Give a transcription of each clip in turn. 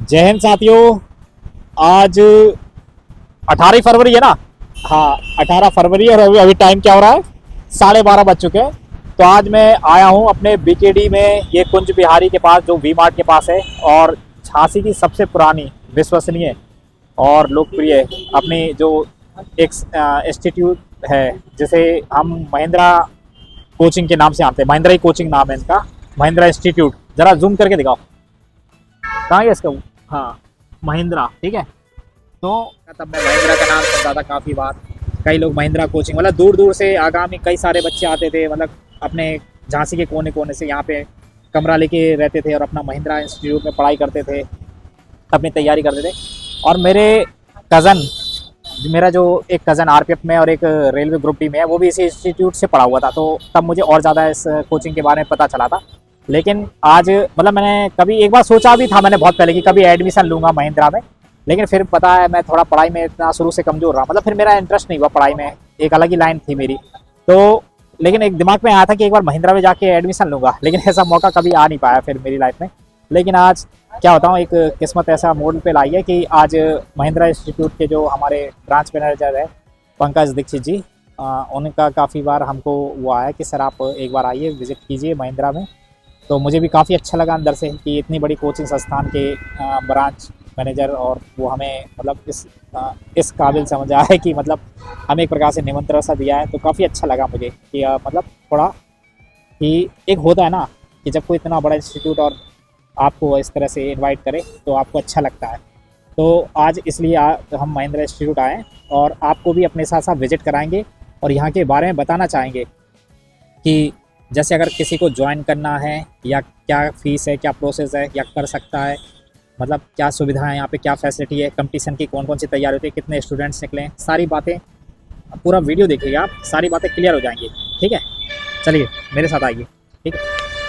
जय हिंद साथियों। आज 18 फरवरी है ना। हाँ, 18 फरवरी। और अभी अभी टाइम क्या हो रहा है? 12:30 बज चुके हैं। तो आज मैं आया हूँ अपने बीकेडी में, ये कुंज बिहारी के पास, जो वी मार्ट के पास है, और झांसी की सबसे पुरानी, विश्वसनीय और लोकप्रिय अपनी जो एक इंस्टीट्यूट है, जिसे हम महिंद्रा कोचिंग के नाम से जानते हैं। महिंद्रा ही कोचिंग नाम है इनका, महिंद्रा इंस्टीट्यूट। जरा जूम करके दिखाओ, कहाँ है इसका? हाँ, महिंद्रा। ठीक है। तो तब मैं महिंद्रा का नाम सुनता था काफ़ी बार। कई लोग महिंद्रा कोचिंग, मतलब दूर दूर से आगामी कई सारे बच्चे आते थे, मतलब अपने झांसी के कोने कोने से यहाँ पे कमरा लेके रहते थे और अपना महिंद्रा इंस्टीट्यूट में पढ़ाई करते थे, अपनी तैयारी करते थे। और मेरा जो एक कज़न आरपीएफ में और एक रेलवे ग्रुप डी में है, वो भी इसी इंस्टीट्यूट से पढ़ा हुआ था। तो तब मुझे और ज़्यादा इस कोचिंग के बारे में पता चला था। लेकिन आज मतलब मैंने कभी एक बार सोचा भी था, मैंने बहुत पहले, कि कभी एडमिशन लूँगा महिंद्रा में। लेकिन फिर पता है, मैं थोड़ा पढ़ाई में इतना शुरू से कमज़ोर रहा, मतलब फिर मेरा इंटरेस्ट नहीं हुआ पढ़ाई में, एक अलग ही लाइन थी मेरी। तो लेकिन एक दिमाग में आया था कि एक बार महिंद्रा में जाके एडमिशन लूँगा, लेकिन ऐसा मौका कभी आ नहीं पाया फिर मेरी लाइफ में। लेकिन आज क्या बताऊँ, एक किस्मत ऐसा मोड़ पे लाई है कि आज महिंद्रा इंस्टीट्यूट के जो हमारे ब्रांच मैनेजर है पंकज दीक्षित जी, उनका काफ़ी बार हमको वो आया कि सर आप एक बार आइए, विज़िट कीजिए महिंद्रा में। तो मुझे भी काफ़ी अच्छा लगा अंदर से कि इतनी बड़ी कोचिंग संस्थान के ब्रांच मैनेजर, और वो हमें मतलब इस काबिल समझा है कि मतलब हमें एक प्रकार से निमंत्रण सा दिया है। तो काफ़ी अच्छा लगा मुझे कि मतलब थोड़ा कि एक होता है ना कि जब कोई इतना बड़ा इंस्टीट्यूट और आपको इस तरह से इनवाइट करे तो आपको अच्छा लगता है। तो आज इसलिए हम महिंद्रा इंस्टीट्यूट आए और आपको भी अपने साथ साथ विजिट कराएंगे और यहाँ के बारे में बताना चाहेंगे कि जैसे अगर किसी को ज्वाइन करना है, या क्या फ़ीस है, क्या प्रोसेस है, या कर सकता है, मतलब क्या सुविधा है यहाँ पे, क्या फैसिलिटी है, कंपटीशन की कौन कौन सी तैयारी होती है, कितने स्टूडेंट्स निकले, सारी बातें। पूरा वीडियो देखिएगा आप, सारी बातें क्लियर हो जाएंगी। ठीक है, चलिए मेरे साथ आइए। ठीक है,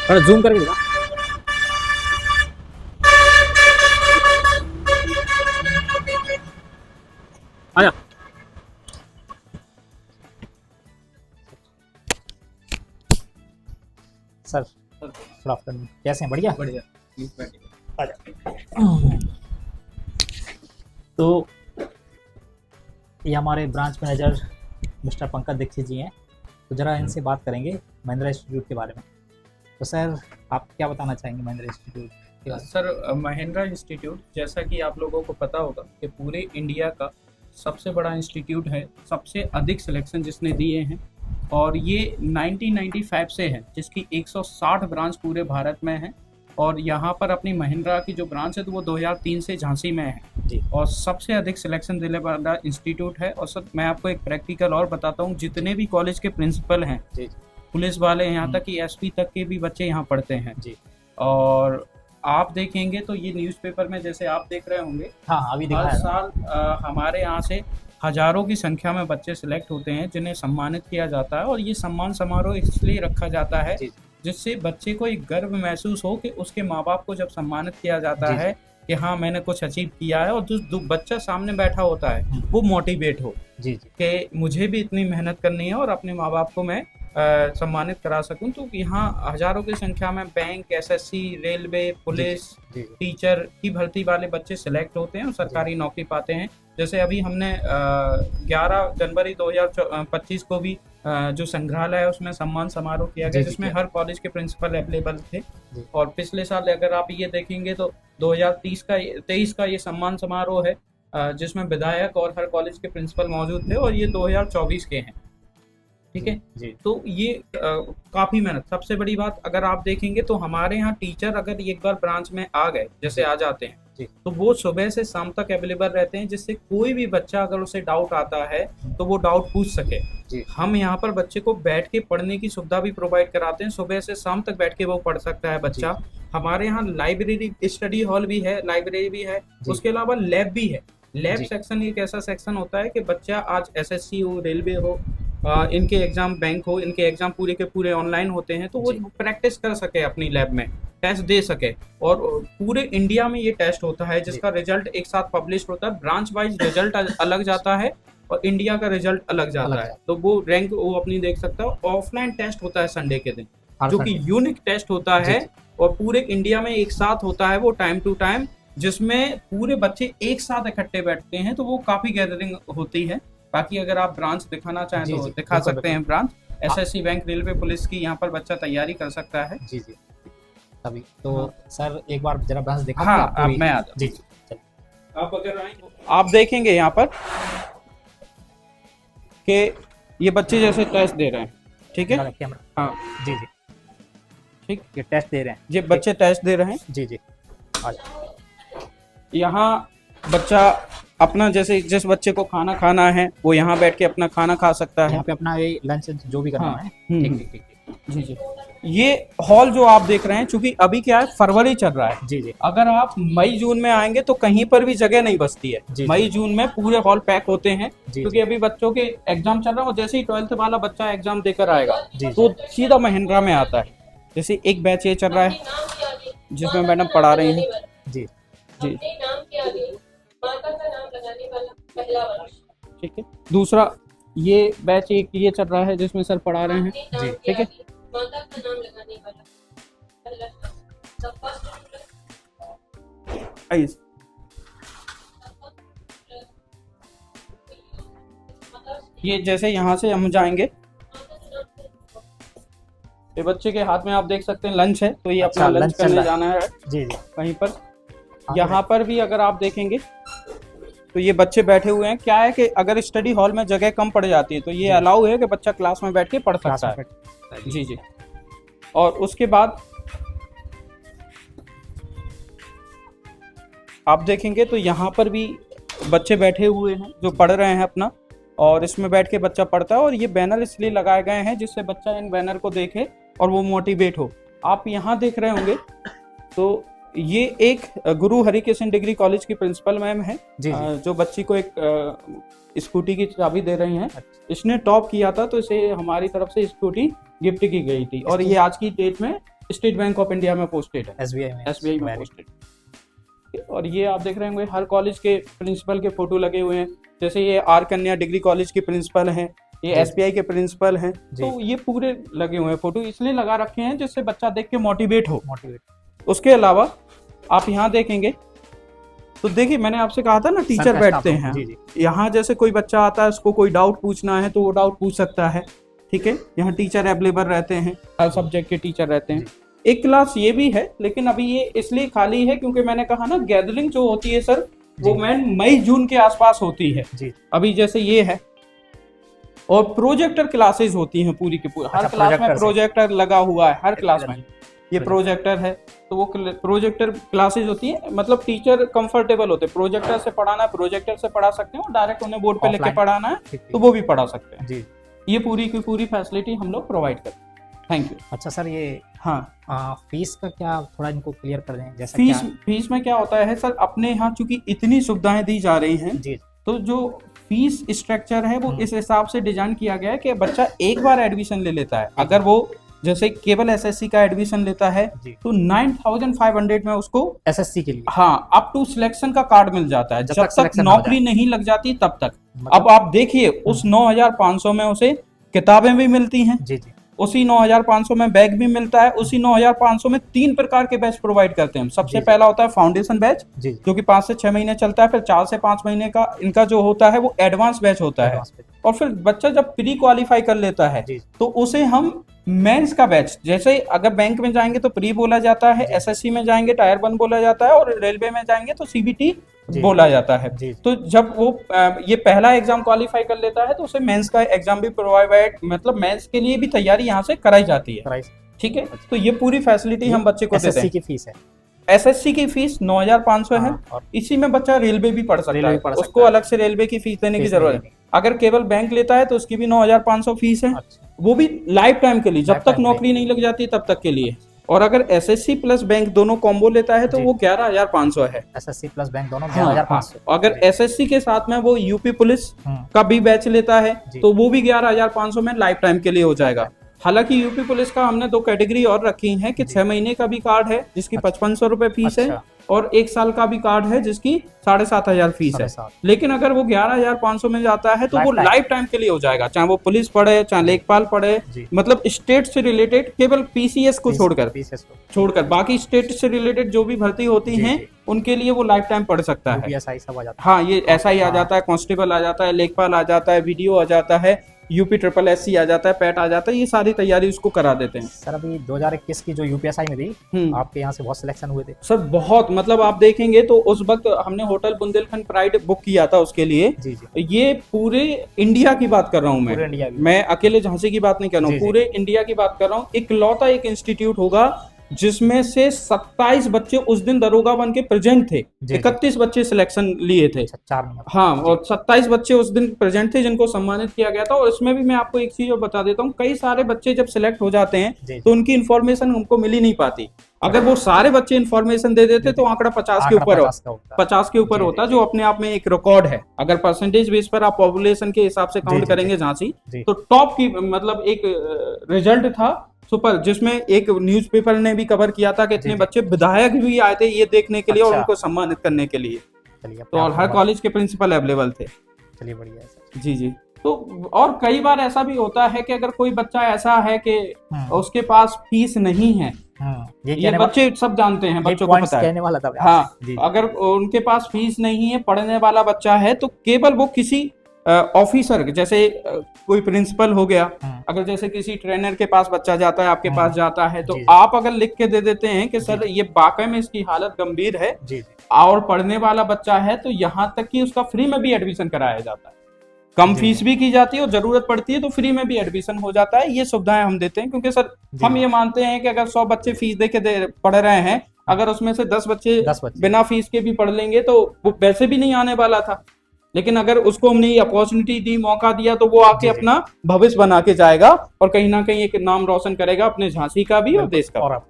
थोड़ा जूम करके दिखा। आजा सर, गुड आफ्टरनून। कैसे हैं? बढ़िया बढ़िया। आजा। तो ये हमारे branch manager mister Pankaj Dikshit ji हैं। तो ज़रा इनसे बात करेंगे महिंद्रा इंस्टीट्यूट के बारे में। तो सर, आप क्या बताना चाहेंगे महिंद्रा इंस्टीट्यूट के बारे में? सर, महिंद्रा इंस्टीट्यूट, जैसा कि आप लोगों को पता होगा कि पूरे इंडिया का सबसे बड़ा इंस्टीट्यूट है, सबसे अधिक सिलेक्शन जिसने दिए हैं, और ये 1995 से है, जिसकी 160 ब्रांच पूरे भारत में है। और यहाँ पर अपनी महिंद्रा की जो ब्रांच है तो वो 2003 से झांसी में है जी। और सबसे अधिक सिलेक्शन दिने वाला इंस्टीट्यूट है। और सर, मैं आपको एक प्रैक्टिकल और बताता हूँ, जितने भी कॉलेज के प्रिंसिपल हैं, जी। पुलिस वाले, यहाँ तक कि एसपी तक के भी बच्चे यहाँ पढ़ते हैं जी। और आप देखेंगे तो ये न्यूज़पेपर में जैसे आप देख रहे होंगे, हाँ, अभी दिखा हर है। साल हमारे यहाँ से हजारों की संख्या में बच्चे सिलेक्ट होते हैं जिन्हें सम्मानित किया जाता है। और ये सम्मान समारोह इसलिए रखा जाता है जी। जिससे बच्चे को एक गर्व महसूस हो कि उसके माँ बाप को जब सम्मानित किया जाता जी। है कि हाँ, मैंने कुछ अचीव किया है, और जो बच्चा सामने बैठा होता है वो मोटिवेट हो जी। जी। कि मुझे भी इतनी मेहनत करनी है और अपने माँ बाप को मैं सम्मानित करा सकूं। तो यहाँ हजारों की संख्या में बैंक, एसएससी, रेलवे, पुलिस, जी। टीचर की भर्ती वाले बच्चे सिलेक्ट होते हैं और सरकारी नौकरी पाते हैं। जैसे अभी हमने 11 जनवरी 2025 को भी जो संग्रहालय है उसमें सम्मान समारोह किया गया, जिसमें हर कॉलेज के प्रिंसिपल अवेलेबल थे। और पिछले साल अगर आप ये देखेंगे तो 2023 का ये सम्मान समारोह है, जिसमें विधायक और हर कॉलेज के प्रिंसिपल मौजूद थे, और ये 2024 के हैं। ठीक है जी। तो ये काफ़ी मेहनत। सबसे बड़ी बात, अगर आप देखेंगे तो हमारे यहाँ टीचर अगर एक बार ब्रांच में आ गए, जैसे आ जाते हैं, तो वो सुबह से शाम तक अवेलेबल रहते हैं, जिससे कोई भी बच्चा अगर उसे डाउट आता है तो वो डाउट पूछ सके। हम यहाँ पर बच्चे को बैठ के पढ़ने की सुविधा भी प्रोवाइड कराते हैं, सुबह से शाम तक बैठ के वो पढ़ सकता है बच्चा। हमारे यहाँ लाइब्रेरी, स्टडी हॉल भी है, लाइब्रेरी भी है, उसके अलावा लैब भी है। लैब सेक्शन एक ऐसा सेक्शन होता है कि बच्चा आज एसएससी हो, रेलवे हो, इनके एग्जाम, बैंक हो, इनके एग्जाम पूरे के पूरे ऑनलाइन होते हैं, तो वो प्रैक्टिस कर सके अपनी लैब में, टेस्ट दे सके। और पूरे इंडिया में ये टेस्ट होता है जिसका रिजल्ट एक साथ पब्लिश होता है। ब्रांच वाइज रिजल्ट अलग जाता है और इंडिया का रिजल्ट अलग जाता है, तो वो रैंक वो अपनी देख सकता है। ऑफलाइन टेस्ट होता है संडे के दिन, जो कि यूनिक टेस्ट होता है और पूरे इंडिया में एक साथ होता है वो टाइम टू टाइम। जिसमें पूरे बच्चे एक साथ इकट्ठे बैठते हैं, तो वो काफी गैदरिंग होती है। बाकी अगर आप ब्रांच दिखाना चाहें जी, तो जी, दिखा बिल्कुल, सकते हैं branch. SSC bank, railway, police की यहाँ पर बच्चा तैयारी कर सकता है। जी जी तभी तो। हाँ। सर एक बार जरा ब्रांच दिखा हाँ, दीजिए आप अब पूरी। मैं आ जाता जी जी चलिए। हूँ। आप अगर आएं तो आप देखेंगे यहाँ पर कि ये बच्चे जैसे टेस्ट दे रहे हैं, ठीक है। मेरा कैमरा। हाँ, जी जी ठीक। ये टेस्ट दे रहे हैं। ये बच्चे टेस्ट दे रहे हैं। जी जी अच्छा यहाँ बच्चा अपना जैसे जिस बच्चे को खाना खाना है वो यहाँ बैठ के अपना खाना खा सकता है। यहाँ पे अपना ये लंच जो भी करना हाँ, है। हम्म, ठीक ठीक ठीक ठीक। जी जी। ये हॉल जो आप देख रहे हैं, चूंकि अभी क्या है, फरवरी चल रहा है। जी जी अगर आप मई जून में आएंगे तो कहीं पर भी जगह नहीं बचती है। जी, मई जून में पूरे हॉल पैक होते हैं, जी, क्योंकि अभी बच्चों के एग्जाम चल रहा है और जैसे ही 12th वाला बच्चा एग्जाम देकर आएगा जी, तो सीधा महिंद्रा में आता है। जैसे एक बैच ये चल रहा है जिसमें मैडम पढ़ा रही हैं। जी जी, अपने नाम के आगे माता का नाम लगाने वाला पहला वर्ष। ठीक है। दूसरा ये बैच एक ये चल रहा है जिसमें सर पढ़ा रहे हैं। अपने नाम जी, के ठीक है। आगे माता का नाम लगाने वाला पहला शब्द। The first student, आइए। ये जैसे यहाँ से हम जाएंगे, ये बच्चे के हाथ में आप देख सकते हैं लंच है, तो ये अच्छा, अपना लंच लंच चल करने रहा है। जाना है जी जी कहीं पर। हाँ, यहाँ पर भी अगर आप देखेंगे तो ये बच्चे बैठे हुए हैं। क्या है कि अगर स्टडी हॉल में जगह कम पड़ जाती है तो ये अलाउ है कि बच्चा क्लास में बैठ के पढ़ क्लास सकता में है। बैठ- जी जी। और उसके बाद आप देखेंगे तो यहाँ पर भी बच्चे बैठे हुए हैं जो पढ़ रहे हैं अपना, और इसमें बैठ के बच्चा पढ़ता है। और ये बैनर इसलिए लगाए गए हैं जिससे बच्चा इन बैनर को देखे और वो मोटिवेट हो। आप यहाँ देख रहे होंगे तो ये एक गुरु हरिकृष्ण डिग्री कॉलेज की प्रिंसिपल मैम है, जी जी जो बच्ची को एक स्कूटी की चाबी दे रही हैं। अच्छा। इसने टॉप किया था तो इसे हमारी तरफ से स्कूटी गिफ्ट की गई थी, और ये आज की डेट में स्टेट बैंक ऑफ इंडिया में पोस्टेड है, एसबीआई में एसबीआई में Very पोस्टेड। और ये आप देख रहे होंगे हर कॉलेज के प्रिंसिपल के फोटो लगे हुए हैं। जैसे ये आर कन्या डिग्री कॉलेज की प्रिंसिपल हैं, ये जी। एसबीआई के प्रिंसिपल हैं। जी। तो ये पूरे लगे हुए हैं फोटो, इसलिए लगा रखे हैं जिससे बच्चा देख के मोटिवेट हो। मोटिवेट। उसके अलावा आप यहाँ देखेंगे तो देखिए, मैंने आपसे कहा था ना टीचर बैठते हैं। जी जी यहाँ जैसे कोई बच्चा आता है, उसको कोई डाउट पूछना है तो वो डाउट पूछ सकता है, ठीक है। यहाँ टीचर अवेलेबल रहते हैं, हर सब्जेक्ट के टीचर रहते हैं। एक क्लास ये भी है, लेकिन अभी ये इसलिए खाली है क्योंकि मैंने कहा ना गैदरिंग जो होती है सर, वो जी। मैन मई जून के आसपास होती है। जी अभी जैसे ये है, और प्रोजेक्टर क्लासेस होती हैं पूरी की पूरी। हर अच्छा, क्लास में प्रोजेक्टर से। प्रोजेक्टर लगा हुआ है, हर क्लास में। ये प्रोजेक्टर। प्रोजेक्टर है, तो वो प्रोजेक्टर क्लासेस होती है। मतलब टीचर कंफर्टेबल होते हैं, प्रोजेक्टर से पढ़ाना है प्रोजेक्टर से पढ़ा सकते हैं, और डायरेक्ट उन्हें बोर्ड पे लेके Offline। पढ़ाना है ठीक ठीक। तो वो भी पढ़ा सकते हैं। जी ये पूरी की पूरी फैसिलिटी हम लोग प्रोवाइड करते हैं। Thank you. अच्छा सर ये हाँ, फीस का क्या थोड़ा इनको क्लियर कर दें जैसा फीस क्या? फीस में क्या होता है सर, अपने यहाँ चूंकि इतनी सुविधाएं दी जा रही हैं, जी तो जो फीस स्ट्रक्चर है वो हम्म। इस हिसाब से डिजाइन किया गया है कि बच्चा एक बार एडमिशन ले लेता है। अगर वो जैसे केवल एसएससी का एडमिशन लेता है जी तो 9,500 में उसको एसएससी के लिए हाँ अप टू सिलेक्शन का कार्ड मिल जाता है, जब जब तक तक selection ना हो नौकरी नहीं लग जाती तब तक। मतलब- अब आप देखिए उस 9,500 में उसे किताबें भी मिलती हैं, जी जी उसी 9,500 में बैग भी मिलता है, उसी 9,500 में 3 प्रकार के बैच प्रोवाइड करते हैं हम। सबसे जी। पहला होता है फाउंडेशन बैच, जी जो कि 5 से 6 महीने चलता है। फिर 4 से 5 महीने का इनका जो होता है वो एडवांस बैच होता है। एडवांस पे। और फिर बच्चा जब प्री क्वालिफाई कर लेता है जी तो उसे हम मेंस का बैच, जैसे अगर बैंक में जाएंगे तो प्री बोला जाता है, जी। एसएससी में जाएंगे टायर 1 बोला जाता है, और रेलवे में जाएंगे तो सीबीटी जी। बोला जाता है। जी तो जब वो ये पहला एग्जाम क्वालिफाई कर लेता है तो उसे मेंस का एग्जाम भी प्रोवाइड, मतलब मेंस के लिए भी तैयारी यहाँ से कराई जाती है, प्राइस ठीक है। तो ये पूरी फैसिलिटी हम बच्चे को देते एसएससी हैं। की फीस है। एसएससी की फीस 9,500 है। हाँ, और इसी में बच्चा रेलवे भी पढ़ सकता रेलवे है, भी पढ़ सकता उसको है। अलग से रेलवे की फीस देने की फीस जरूरत नहीं है। अगर केवल बैंक लेता है तो उसकी भी 9,500 फीस है, अच्छा वो भी लाइफ टाइम के लिए, जब Lifetime तक नौकरी नहीं लग जाती तब तक के लिए। और अगर एसएससी प्लस बैंक दोनों कॉम्बो लेता है तो जी। वो 11,500 है। एसएससी प्लस बैंक दोनों हाँ, 11,500। हाँ। अगर एसएससी के साथ में वो यूपी पुलिस हम्म, का भी बैच लेता है जी। तो वो भी 11,500 में लाइफ टाइम के लिए हो जाएगा। हालांकि यूपी पुलिस का हमने 2 कैटेगरी और रखी हैं कि 6 महीने का भी कार्ड है जिसकी अच्छा। 5,500 रुपए फीस है, अच्छा और 1 साल का भी कार्ड है जिसकी 7,500 फीस है। 7,500। लेकिन अगर वो 11,500 में जाता है तो वो Lifetime। लाइफ टाइम के लिए हो जाएगा, चाहे वो पुलिस पढ़े चाहे लेखपाल पढ़े, जी। मतलब स्टेट से रिलेटेड केवल पीसीएस को PCS को छोड़कर बाकी स्टेट से रिलेटेड जो भी भर्ती होती जी, हैं जी। उनके लिए वो लाइफ टाइम पढ़ सकता है। UPSI सब आ जाता हाँ, ये ऐसा ही आ हाँ। जाता है, कांस्टेबल आ जाता है, लेखपाल आ जाता है, वीडियो आ जाता है, यूपी ट्रिपल एससी आ जाता है, पैट आ जाता है, ये सारी तैयारी उसको करा देते है। हैं। सर अभी 2021 की जो UPSI में थी, आपके यहाँ से बहुत सिलेक्शन हुए थे। सर बहुत, मतलब आप देखेंगे तो उस वक्त हमने होटल बुंदेलखंड प्राइड बुक किया था उसके लिए। जी जी। ये पूरे इंडिया की बात कर रहा हूँ पूरे इंडिया की। मैं अकेले झांसी की बात नहीं कर रहा हूँ, जी, जी। पूरे इंडिया की बात कर रहा हूँ। इकलौता एक इंस्टीट्यूट होगा जिसमें से 27 बच्चे उस दिन दरोगा बन के प्रेजेंट थे, जी। 31 बच्चे सिलेक्शन लिए थे। 4 नंबर। हाँ, और 27 बच्चे उस दिन प्रेजेंट थे जिनको सम्मानित किया गया था। और इसमें भी मैं आपको एक चीज और बता देता हूँ, कई सारे बच्चे जब सिलेक्ट हो जाते हैं जी, तो उनकी इन्फॉर्मेशन हमको मिल ही नहीं पाती। अगर वो सारे बच्चे इन्फॉर्मेशन दे देते तो आंकड़ा 50 के ऊपर 50 के ऊपर जी, होता, जी। जो अपने आप में एक रिकॉर्ड है। अगर परसेंटेज बेस पर आप पॉपुलेशन के हिसाब से जी, काउंट जी, करेंगे झांसी, जी। तो टॉप की मतलब एक रिजल्ट था सुपर, जिसमें एक न्यूज़पेपर ने भी कवर किया था कि इतने जी। बच्चे विधायक भी आए थे ये देखने के लिए और अच्छा। उनको सम्मानित करने के लिए। चलिए, तो और हर कॉलेज के प्रिंसिपल अवेलेबल थे। चलिए बढ़िया है सर। जी जी। तो और कई बार ऐसा भी होता है कि अगर कोई बच्चा ऐसा है कि उसके पास फीस नहीं है, ये बच्चे सब जानते हैं, बच्चों को पता है। कहने वाला था हाँ, जी। अगर उनके पास फीस नहीं है, पढ़ने वाला बच्चा है, तो केवल वो किसी ऑफिसर, जैसे कोई प्रिंसिपल हो गया, अगर जैसे किसी ट्रेनर के पास बच्चा जाता है, आपके पास जाता है, तो जी, जी। आप अगर लिख के दे देते हैं कि सर ये वाकई में इसकी हालत गंभीर है जी। और पढ़ने वाला बच्चा है, तो यहाँ तक कि उसका फ्री में भी एडमिशन कराया जाता है, कम जी। फीस भी की जाती है और जरूरत पड़ती है तो फ्री में भी एडमिशन हो जाता है। ये सुविधाएं हम देते हैं क्योंकि सर हम ये मानते हैं कि अगर 100 बच्चे फीस दे के पढ़ रहे हैं, अगर उसमें से 10 बच्चे बिना फीस के भी पढ़ लेंगे तो वो वैसे भी नहीं आने वाला था, लेकिन अगर उसको हमने ये अपॉर्चुनिटी दी, मौका दिया, तो वो आके अपना भविष्य बना के जाएगा और कहीं ना कहीं एक नाम रोशन करेगा अपने झांसी का भी और देश का। और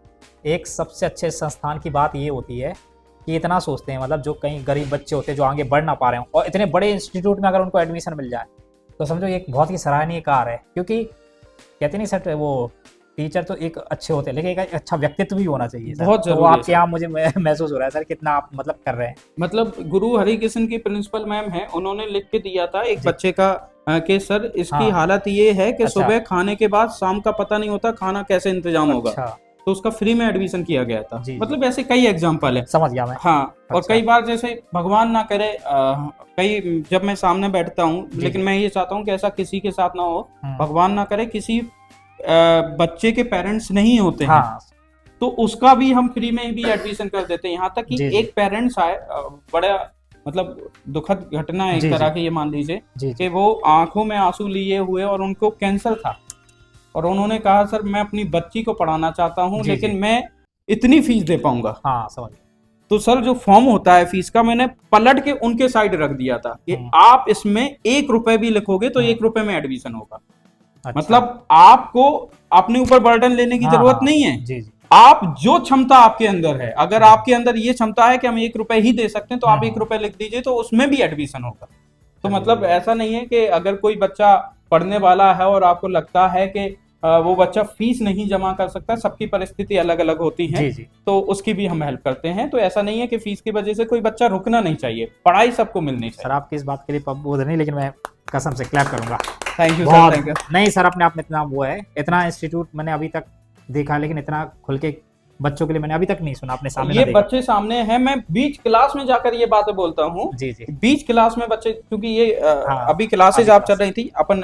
एक सबसे अच्छे संस्थान की बात ये होती है कि इतना सोचते हैं, मतलब जो कहीं गरीब बच्चे होते हैं जो आगे बढ़ ना पा रहे हो और इतने बड़े इंस्टीट्यूट में अगर उनको एडमिशन मिल जाए तो समझो एक बहुत ही सराहनीय कार्य है। क्योंकि कहते नहीं सर, वो टीचर तो एक अच्छे होते हैं लेकिन एक अच्छा व्यक्तित्व भी होना चाहिए सर। बहुत जरूरी तो है आपके यहाँ मुझे महसूस हो रहा है सर कितना आप मतलब कर रहे हैं। मतलब गुरु हरिकिशन की प्रिंसिपल मैम है, उन्होंने लिख के दिया था एक बच्चे का कि सर इसकी हालत ये है कि सुबह खाने के बाद शाम का पता नहीं होता खाना कैसे इंतजाम होगा, तो उसका फ्री में एडमिशन किया गया था। मतलब ऐसे कई एग्जाम्पल है। समझ गया मैं। हाँ, और कई बार जैसे भगवान ना करे, कई जब मैं सामने बैठता हूँ, लेकिन मैं ये चाहता हूँ कि ऐसा किसी के साथ ना हो, भगवान ना करे किसी बच्चे के पेरेंट्स नहीं होते हैं, तो उसका भी हम फ्री में भी एडमिशन कर देते हैं। यहाँ तक कि एक पेरेंट्स आए, बड़ा मतलब दुखद घटना है एक तरह की, ये मान लीजिए कि वो आंखों में आंसू लिए हुए और उनको कैंसर था और उन्होंने कहा सर मैं अपनी बच्ची को पढ़ाना चाहता हूँ लेकिन मैं इतनी फीस दे पाऊंगा। हाँ, समझ। तो सर जो फॉर्म होता है फीस का, मैंने पलट के उनके साइड रख दिया था कि आप इसमें 1 रुपए भी लिखोगे तो 1 रुपए में एडमिशन होगा। अच्छा। मतलब आपको अपने ऊपर बर्डन लेने की जरूरत नहीं है। जी। आप जो क्षमता आपके अंदर है, अगर आपके अंदर ये क्षमता है कि हम 1 रुपए ही दे सकते हैं तो आप 1 रुपए लिख दीजिए तो उसमें भी एडमिशन होगा। तो मतलब ऐसा नहीं है कि अगर कोई बच्चा पढ़ने वाला है और आपको लगता है कि वो बच्चा फीस नहीं जमा कर सकता, सबकी परिस्थिति अलग अलग होती है, तो उसकी भी हम हेल्प करते हैं। तो ऐसा नहीं है कि फीस की वजह से कोई बच्चा रुकना नहीं चाहिए, पढ़ाई सबको मिलनी चाहिए। सर आपकी इस बात के लिए पब्बोध नहीं, लेकिन मैं कसम से क्लैप करूंगा। Thank you sir. Thank you. नहीं सर, अपने आप में इतना वो है, इतना इंस्टीट्यूट मैंने अभी तक देखा लेकिन इतना खुल के बच्चों के लिए मैंने अभी तक नहीं सुना अपने सामने। ये बच्चे सामने हैं, मैं बीच क्लास में जाकर ये बातें बोलता हूँ। जी जी। बीच क्लास में बच्चे, क्योंकि ये अभी क्लासेज आप चल रही थी, अपन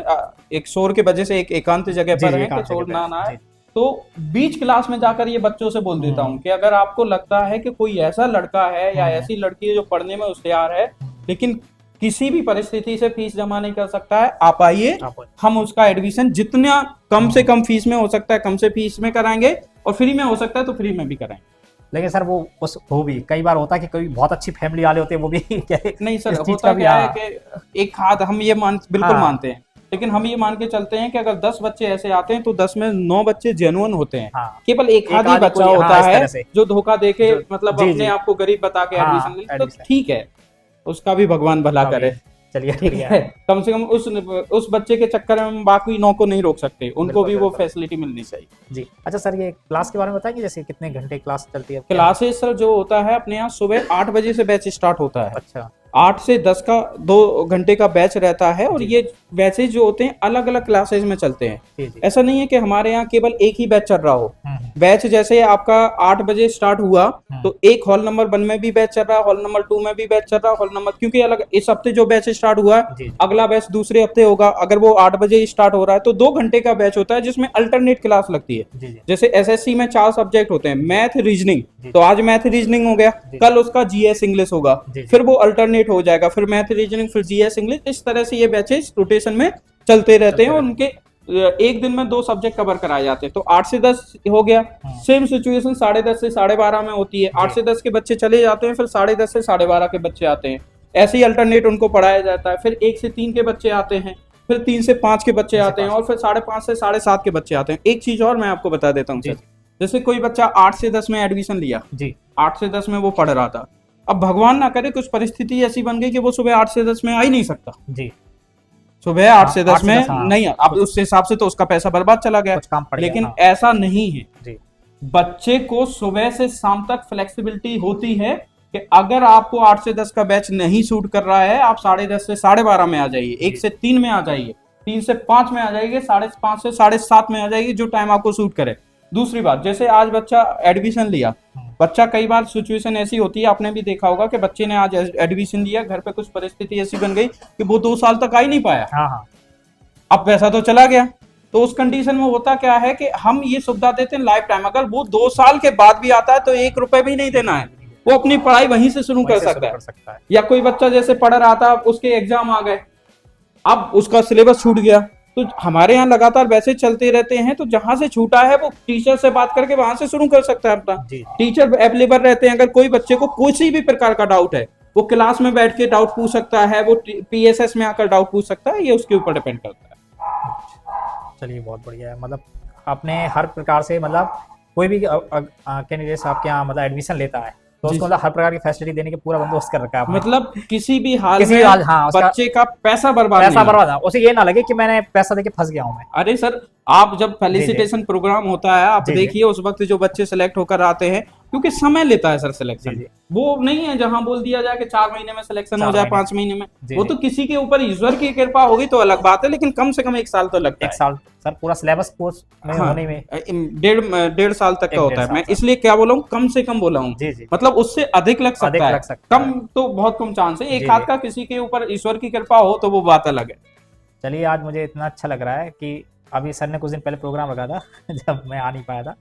एक शोर के वजह से एक एकांत जगह पर है कि शोर ना आए, तो बीच क्लास में जाकर ये बच्चों से बोल देता हूँ कि अगर आपको लगता है कि कोई ऐसा लड़का है या ऐसी लड़की है जो पढ़ने में होशियार है लेकिन किसी भी परिस्थिति से फीस जमा नहीं कर सकता है, आप आइए, हम उसका एडमिशन जितना कम से कम फीस में हो सकता है कम से फीस में कराएंगे और फ्री में हो सकता है तो फ्री में भी कराएंगे। लेकिन सर वो भी कई बार होता है कि कोई बहुत अच्छी फैमिली वाले होते हैं, वो भी नहीं सर, होता क्या है कि एक हाथ हम ये बिल्कुल मानते हैं, लेकिन हम ये मान के चलते हैं कि अगर 10 बच्चे ऐसे आते हैं तो 10 में 9 बच्चे जेन्युइन होते हैं। केवल एक आध ही बच्चा होता है जो धोखा देके मतलब अपने आप को गरीब बता के एडमिशन ले, तो ठीक है, उसका भी भगवान भला करे। चलिए ठीक बढ़िया है, है। कम से कम उस बच्चे के चक्कर में हम बाकी 9 को नहीं रोक सकते, उनको बिल्कुल, भी वो बिल्कुल। फैसिलिटी मिलनी चाहिए। जी। अच्छा सर, ये क्लास के बारे में बताएंगे, जैसे कितने घंटे क्लास चलती है? क्लासेस सर जो होता है अपने यहाँ सुबह 8 बजे से बैच स्टार्ट होता है। अच्छा। 8 से 10 का 2 घंटे का बैच रहता है, और जी। ये बैचेज जो होते हैं अलग अलग क्लासेज में चलते हैं। जी जी। ऐसा नहीं है कि हमारे यहाँ केवल एक ही बैच चल रहा हो। हम्म, बैच जैसे आपका 8 बजे स्टार्ट हुआ हम्म। तो एक हॉल नंबर 1 में भी बैच चल रहा है, हॉल नंबर 2 में भी बैच चल रहा है, हॉल नंबर, क्योंकि अलग इस हफ्ते जो बैच स्टार्ट हुआ है जी जी। अगला बैच दूसरे हफ्ते होगा। अगर वो 8 बजे स्टार्ट हो रहा है तो 2 घंटे का बैच होता है जिसमें अल्टरनेट क्लास लगती है। जी जी। जैसे एसएससी में 4 सब्जेक्ट होते हैं, मैथ, रीजनिंग, जी। तो आज मैथ रीजनिंग हो गया, जी। कल उसका जीएस इंग्लिश होगा, जी जी। फिर वो अल्टरनेट हो जाएगा, फिर मैथ रीजनिंग, फिर जीएस इंग्लिश। इस तरह से ये बैचेस रोटेशन में चलते रहते हैं, और उनके एक दिन में 2 सब्जेक्ट कवर कराए जाते हैं। तो 8 से 10 हो गया। सेम सिचुएशन 10:30 से 12:30 में होती है। 8 से 10 के बच्चे चले जाते हैं, फिर 10:30 से 12:30 के बच्चे आते हैं। ऐसे ही अल्टरनेट उनको पढ़ाया जाता है। फिर 1 से 3 के बच्चे आते हैं, फिर 3 से 5 के बच्चे आते हैं, और फिर 5:30 से 7:30 के बच्चे आते हैं। एक चीज और मैं आपको बता देता हूँ जी। सर, जैसे कोई बच्चा 8 से 10 में एडमिशन लिया, जी 8 से 10 में वो पढ़ रहा था, अब भगवान ना करे कुछ परिस्थिति ऐसी बन गई कि वो सुबह 8 से 10 में आ ही नहीं सकता, जी। सुबह 8 से 10 8 से में 10, हाँ। नहीं, अब उस हिसाब से तो उसका पैसा बर्बाद चला गया। कुछ काम पड़ गया, लेकिन हाँ। ऐसा नहीं है, जी बच्चे को सुबह से शाम तक फ्लेक्सिबिलिटी होती है कि अगर आपको 8 से 10 का बैच नहीं सूट कर रहा है, आप 10:30 से 12:30 में आ जाइए, 1 से 3 में आ जाइए, 3 से 5 में आ जाइए, 5:30 से 7:30 में आ जाइए, जो टाइम आपको सूट करे। दूसरी बात, जैसे आज बच्चा एडमिशन लिया, बच्चा, कई बार सिचुएशन ऐसी होती है, आपने भी देखा होगा कि बच्चे ने आज एडमिशन लिया, घर पे कुछ परिस्थिति ऐसी बन गई कि वो 2 साल तक आ ही नहीं पाया। हाँ हाँ। अब पैसा तो चला गया, तो उस कंडीशन में होता क्या है कि हम ये सुविधा देते हैं लाइफ टाइम। अगर वो 2 साल के बाद भी आता है तो 1 रुपए भी नहीं देना है, वो अपनी पढ़ाई वहीं से शुरू कर सकता है। या कोई बच्चा जैसे पढ़ रहा था, उसके एग्जाम आ गए, अब उसका सिलेबस छूट गया, तो हमारे यहाँ लगातार वैसे चलते रहते हैं। तो जहां से छूटा है वो टीचर से बात करके वहां से शुरू कर सकता है अपना। टीचर अवेलेबल रहते हैं, अगर कोई बच्चे को किसी भी प्रकार का डाउट है, वो क्लास में बैठ के डाउट पूछ सकता है, वो पीएसएस में आकर डाउट पूछ सकता है, ये उसके ऊपर डिपेंड करता है। चलिए बहुत बढ़िया है। मतलब आपने हर प्रकार से, मतलब कोई भी कैंडिडेट आपके यहाँ मतलब एडमिशन लेता है तो उसको मतलब हर प्रकार की फैसिलिटी देने की पूरा बंदोबस्त कर रखा है आपने। मतलब किसी भी हाल किसी में भी हाल, हाँ, उसका बच्चे का पैसा बर्बाद ना, उसे ये ना लगे कि मैंने पैसा देके फंस गया हूँ मैं। अरे सर, आप जब फेलिसिटेशन प्रोग्राम होता है, आप देखिए उस वक्त जो बच्चे सिलेक्ट होकर आते हैं, क्योंकि समय लेता है सर सिलेक्शन, वो नहीं है जहां बोल दिया जाए कि 4 महीने में सिलेक्शन हो जाए, 5 महीने में। वो तो किसी के ऊपर ईश्वर की कृपा होगी तो अलग बात है, लेकिन कम से कम 1 साल तो लगता है। 1 साल सर, पूरा सिलेबस कोर्स में होने में 1.5 साल तक का होता है। मैं इसलिए क्या बोला हूँ, कम से कम बोला हूँ, मतलब उससे अधिक लग सकता है, कम तो बहुत कम चांस है। एक हाथ का किसी के ऊपर ईश्वर की कृपा हो तो वो बात अलग है। चलिए, आज मुझे इतना अच्छा लग रहा है कि अभी सर ने कुछ दिन पहले प्रोग्राम रखा था जब मैं आ नहीं पाया था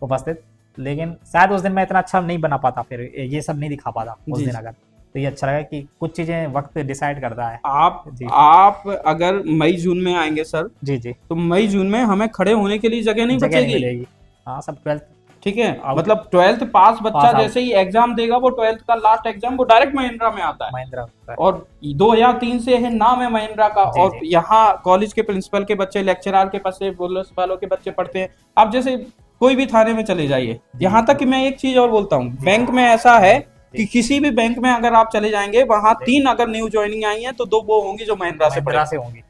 उपस्थित, लेकिन शायद उस दिन मैं इतना अच्छा नहीं बना पाता, फिर ये सब नहीं दिखा पाता उस दिन। अगर तो ये अच्छा लगा कि कुछ चीजें वक्त डिसाइड करता है। आप अगर मई जून में आएंगे सर, जी जी, तो मई जून में हमें खड़े होने के लिए जगह नहीं बचेगी। हाँ, सब 12th, ठीक है, मतलब 12th पास बच्चा जैसे ही एग्जाम देगा, वो 12th का लास्ट एग्जाम वो डायरेक्ट महिंद्रा में आता है। महिंद्रा और 2003 से है नाम है महिंद्रा का। और यहाँ कॉलेज के प्रिंसिपल के बच्चे, लेक्चरर के बच्चे, पुलिस वालों के बच्चे पढ़ते हैं। आप जैसे कोई भी थाने में चले जाइए, यहाँ तक कि मैं एक चीज और बोलता हूँ, बैंक में ऐसा है कि किसी भी बैंक में अगर आप चले जाएंगे, वहां 3 अगर न्यू ज्वाइनिंग आई है तो 2 वो होंगी जो महिंद्रा से होंगी।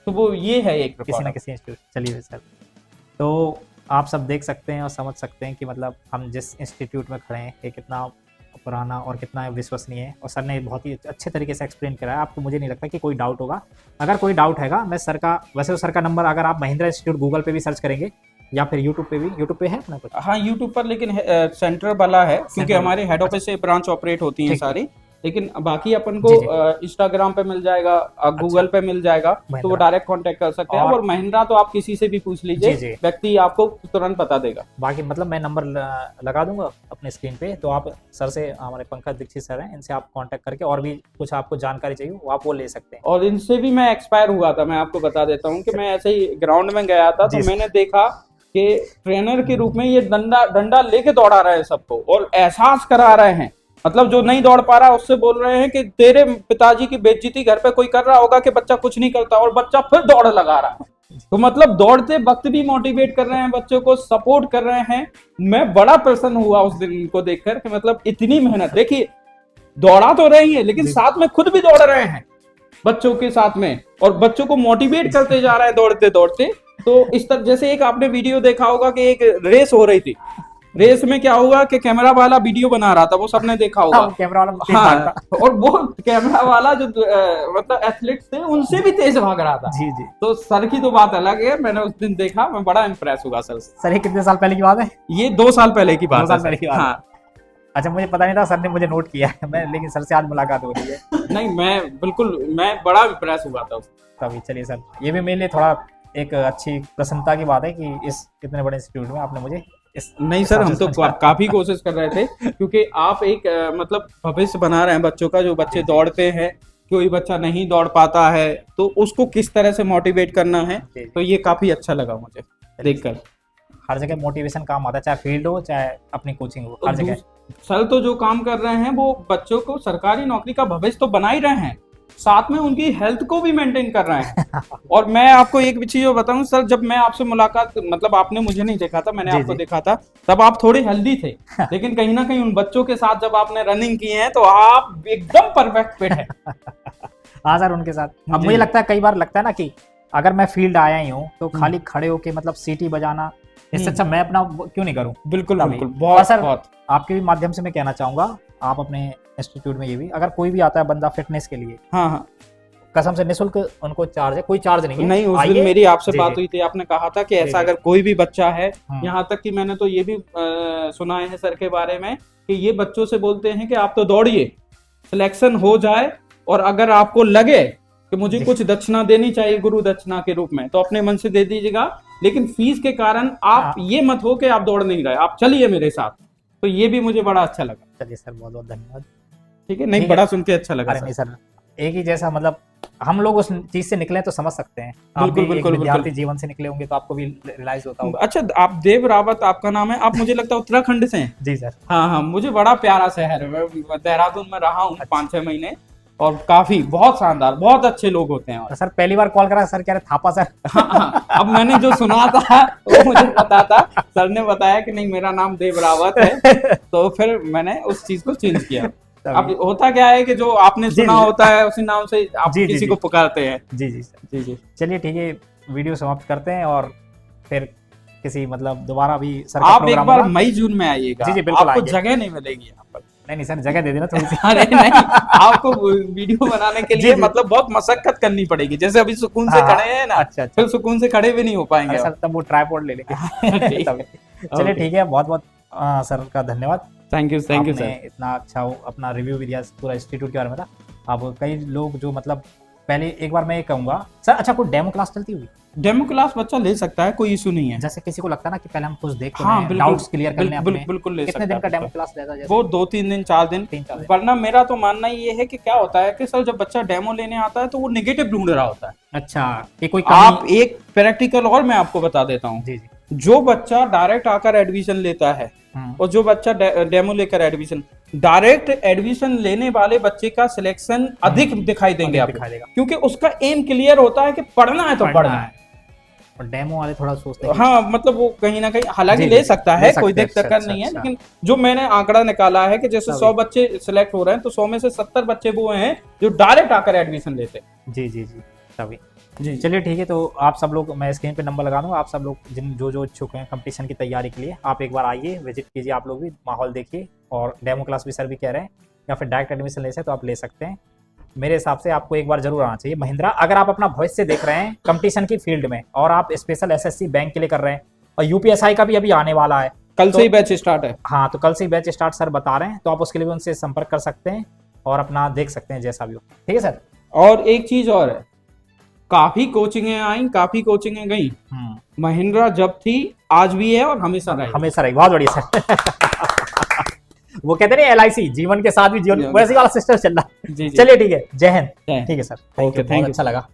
तो वो ये है एक किसी ना किसी इंस्टीट्यूट। चलिए सर, तो आप सब देख सकते हैं और समझ सकते हैं कि मतलब हम जिस इंस्टीट्यूट में खड़े हैं ये कितना पुराना और कितना विश्वसनीय है, और सर ने बहुत ही अच्छे तरीके से एक्सप्लेन करा है। आपको, मुझे नहीं लगता कि कोई डाउट होगा। अगर कोई डाउट हैगा, मैं सर का, वैसे तो सर का नंबर अगर आप महिंद्रा इंस्टीट्यूट गूगल पे भी सर्च करेंगे या फिर यूट्यूब पे है अपना कुछ? हाँ, यूट्यूब पर, लेकिन सेंटर वाला है क्योंकि हमारे हेड ऑफिस से ब्रांच ऑपरेट होती हैं सारी। लेकिन बाकी अपन को इंस्टाग्राम पे मिल जाएगा, गूगल पे मिल जाएगा, तो वो डायरेक्ट कांटेक्ट कर सकते हैं। और महिंद्रा तो आप किसी से भी पूछ लीजिए, व्यक्ति आपको तुरंत बता देगा। बाकी मतलब मैं नंबर लगा दूंगा अपने स्क्रीन पे, तो आप सर से, हमारे पंकज दीक्षित सर हैं, इनसे आप कांटेक्ट करके और भी कुछ आपको जानकारी चाहिए वो आप वो ले सकते हैं। और इनसे भी मैं एक्सपायर हुआ था, मैं आपको बता देता हूँ कि मैं ऐसे ही ग्राउंड में गया था, तो मैंने देखा कि ट्रेनर के रूप में ये डंडा लेके दौड़ा रहे हैं सबको, और एहसास करा रहे हैं। मतलब जो नहीं दौड़ पा रहा उससे बोल रहे हैं कि तेरे पिताजी की बेइज्जती घर पे कोई कर रहा होगा कि बच्चा कुछ नहीं करता, और बच्चा फिर दौड़ लगा रहा है। तो मतलब दौड़ते वक्त भी मोटिवेट कर रहे हैं, बच्चों को सपोर्ट कर रहे हैं। मैं बड़ा प्रसन्न हुआ उस दिन को देखकर कि मतलब इतनी मेहनत, देखिए दौड़ा तो रही है लेकिन साथ में खुद भी दौड़ रहे हैं। बच्चों के साथ में, और बच्चों को मोटिवेट करते जा रहा है दौड़ते दौड़ते। तो इस तरह जैसे एक आपने वीडियो देखा होगा कि एक रेस हो रही थी, रेस में क्या हुआ कि कैमरा वाला वीडियो बना रहा था, वो सबने देखा होगा। कैमरा वाला तेज हाँ, भागता। और वो कैमरा वाला जो मतलब एथलीट्स थे उनसे भी तेज भाग रहा था। जी जी तो सर की तो बात अलग है, मैंने उस दिन देखा, मैं बड़ा इंप्रेस हुआ सर से। सर, ये कितने साल पहले की बात है? ये 2 साल पहले की बात 2 साल है पहले सर। की बात है। हाँ, अच्छा, मुझे पता नहीं था, सर ने मुझे नोट किया है मैं, लेकिन सर से आज मुलाकात हो रही है। नहीं मैं बड़ा इंप्रेस हुआ था उससे। तभी चलिए सर, ये भी मेरे लिए थोड़ा एक अच्छी प्रसन्नता की बात है कि इस इतने बड़े इंस्टीट्यूट में आपने मुझे इस नहीं सर, हम तो काफी कोशिश कर रहे थे, क्योंकि आप एक मतलब भविष्य बना रहे हैं बच्चों का। जो बच्चे दौड़ते हैं, कोई बच्चा नहीं दौड़ पाता है, तो उसको किस तरह से मोटिवेट करना है, तो ये काफी अच्छा लगा मुझे देखकर। हर जगह मोटिवेशन काम आता है, चाहे फील्ड हो चाहे अपनी कोचिंग हो, हर जगह। सर तो जो काम कर रहे हैं वो बच्चों को सरकारी नौकरी का भविष्य तो बना ही रहे हैं, साथ में उनकी हेल्थ को भी मेंटेन कर रहे हैं। और मैं आपको एक चीज बताऊं सर, जब मैं आपसे मुलाकात, मतलब आपने मुझे नहीं देखा था, मैंने जी, आपको जी। देखा था, तब आप थोड़े हेल्दी थे, लेकिन कहीं ना कहीं उन बच्चों के साथ जब आपने रनिंग की है तो आप एकदम परफेक्ट फिट है। हाँ सर, उनके साथ अब जी। मुझे लगता है, कई बार लगता है ना कि अगर मैं फील्ड आया ही हूँ तो खाली खड़े होके मतलब सीटी बजाना, इससे अच्छा मैं अपना क्यों नहीं करूँ। बिल्कुल तभी। बिल्कुल, और बहुत सर, बहुत। आपके भी माध्यम से मैं कहना चाहूंगा, आप अपने इंस्टीट्यूट में ये भी, अगर कोई भी आता है बंदा फिटनेस के लिए, हाँ हाँ, कसम से निःशुल्क उनको चार्ज है, कोई चार्ज नहीं है। नहीं उस आइए। दिन मेरी आपसे जी, बात जी। हुई थी, आपने कहा था कि ऐसा जी। अगर कोई भी बच्चा है, हम्म। यहाँ तक कि मैंने तो ये भी सुना है सर के बारे में कि ये बच्चों से बोलते हैं कि आप तो दौड़िए, सिलेक्शन हो जाए, और अगर आपको लगे कि मुझे जी। कुछ दक्षिणा देनी चाहिए गुरु दक्षिणा के रूप में, तो अपने मन से दे दीजिएगा, लेकिन फीस के कारण आप हाँ। ये मत हो कि आप दौड़ नहीं रहे, आप चलिए मेरे साथ। तो ये भी मुझे बड़ा अच्छा लगा। चलिए सर, बहुत बहुत धन्यवाद। ठीक है, नहीं ठीक है। बड़ा सुन के अच्छा लगा अरे सर। नहीं सर, एक ही जैसा, मतलब हम लोग उस चीज से निकले तो समझ सकते हैं। आप बिल्कुल, भी एक बिल्कुल, विद्यार्थी बिल्कुल। जीवन से निकले होंगे तो आपको भी रियलाइज होता होगा। अच्छा, आप देव रावत आपका नाम है, आप मुझे लगता है उत्तराखंड से हैं। जी सर। हाँ हाँ, मुझे बड़ा प्यारा शहर है, मैं देहरादून में रहा हूँ 5-6 महीने, और काफी बहुत शानदार, बहुत अच्छे लोग होते हैं। तो सर, पहली बार कॉल करा, सर कह रहे थापा सर। हाँ हाँ, अब मैंने जो सुना था वो मुझे पता था, सर ने बताया कि नहीं मेरा नाम देव रावत है, तो फिर मैंने उस चीज को चेंज किया। अब होता क्या है कि जो आपने जी, सुना जी। होता है उसी नाम से आप जी, जी, किसी जी। को पुकारते हैं। जी जी सर। जी जी, चलिए ठीक है, वीडियो समाप्त करते हैं और फिर किसी मतलब दोबारा भी सर का आप एक प्रोग्राम बार होगा। मई जून में आइएगा। जी, जी, बिल्कुल आपको आएंगे। जगह नहीं मिलेगी यहाँ पर। नहीं नहीं सर, जगह दे देना थोड़ी सी। अरे नहीं, आपको वीडियो बनाने के जी, लिए जी। मतलब बहुत मशक्कत करनी पड़ेगी, जैसे अभी सुकून से हाँ, खड़े हैं ना, अच्छा अच्छा। फिर सुकून से खड़े भी नहीं हो पाएंगे अरे आप। सर, तब वो ट्राइपॉड ले लेंगे। ठीक है। तभी। चलिए ओके। ठीक है, बहुत बहुत सर का धन्यवाद। थैंक यू आपने सर। इतना अच्छा अपना रिव्यू भी दिया पूरा इंस्टीट्यूट के बारे में था। अब कई लोग जो मतलब, पहले एक बार मैं ये कहूंगा सर, अच्छा कोई डेमो क्लास चलती होगी? डेमो क्लास बच्चा ले सकता है, कोई इशू नहीं है। जैसे किसी को लगता है ना कि पहले हम कुछ देख हाँ, लें, बिल्कुल, डाउट्स क्लियर कर लें अपने, बिल्कुल ले कितने सकता दिन का है डेमो बच्चा। क्लास रहता है? जैसे वो 2-3 दिन 4 दिन, 3-4 दिन। वरना मेरा तो मानना ये है कि क्या होता है कि सर जब बच्चा डेमो लेने आता है तो वो नेगेटिव ढूंढ रहा होता है। अच्छा, कि कोई आप कमी। एक प्रैक्टिकल और मैं आपको बता देता हूँ, जी जी। जो बच्चा डायरेक्ट आकर एडमिशन लेता है और जो बच्चा डेमो लेकर एडमिशन, डायरेक्ट एडमिशन लेने वाले बच्चे का सिलेक्शन अधिक दिखाई देंगे आपको, दिखा देगा, क्योंकि उसका एम क्लियर होता है कि पढ़ना है तो पढ़ना है। और डेमो वाले थोड़ा सोचते हैं। हाँ, मतलब वो कहीं ना कहीं हालांकि जी, ले जी, सकता ले है, सकते कोई हैं, दिक्कत अच्छा, नहीं है, अच्छा। लेकिन जो मैंने आंकड़ा निकाला है कि जैसे तभी। 100 बच्चे सिलेक्ट हो रहे हैं तो 100 में से 70 बच्चे वो हैं जो डायरेक्ट आकर एडमिशन लेते हैं। जी जी जी, तभी। जी चलिए ठीक है, तो आप सब लोग, मैं स्क्रीन पे नंबर लगा दूंगा, आप सब लोग जो इच्छुक हैं कंपटीशन की तैयारी के लिए, आप एक बार आइए, विजिट कीजिए, आप लोग भी माहौल देखिए, और डेमो क्लास भी सर भी कह रहे हैं, या फिर डायरेक्ट एडमिशन ले सकते तो आप ले सकते हैं। मेरे हिसाब से आपको एक बार जरूर आना चाहिए महिंद्रा, अगर आप अपना भविष्य देख रहे हैं कंपटीशन की फील्ड में, और आप स्पेशल एसएससी बैंक के लिए कर रहे हैं, और यूपीएसआई का भी अभी आने वाला है, कल तो- से ही बैच स्टार्ट है। हाँ, तो कल से ही बैच स्टार्ट सर बता रहे हैं, तो आप उसके लिए भी उनसे संपर्क कर सकते हैं और अपना देख सकते हैं जैसा भी हो। ठीक है सर। और एक चीज और है, काफी कोचिंगें आई, काफी कोचिंगें गई, महिंद्रा जब थी आज भी है और हमेशा रहेगी। हमेशा रही, बहुत बढ़िया सर। वो कहते हैं एलआईसी, जीवन के साथ भी जीवन, वैसे वाला सिस्टम चल रहा है। जी जी, चलिए ठीक है, जय हिंद। जय हिंद। ठीक है सर, ओके, बहुत थैंक यू। अच्छा लगा।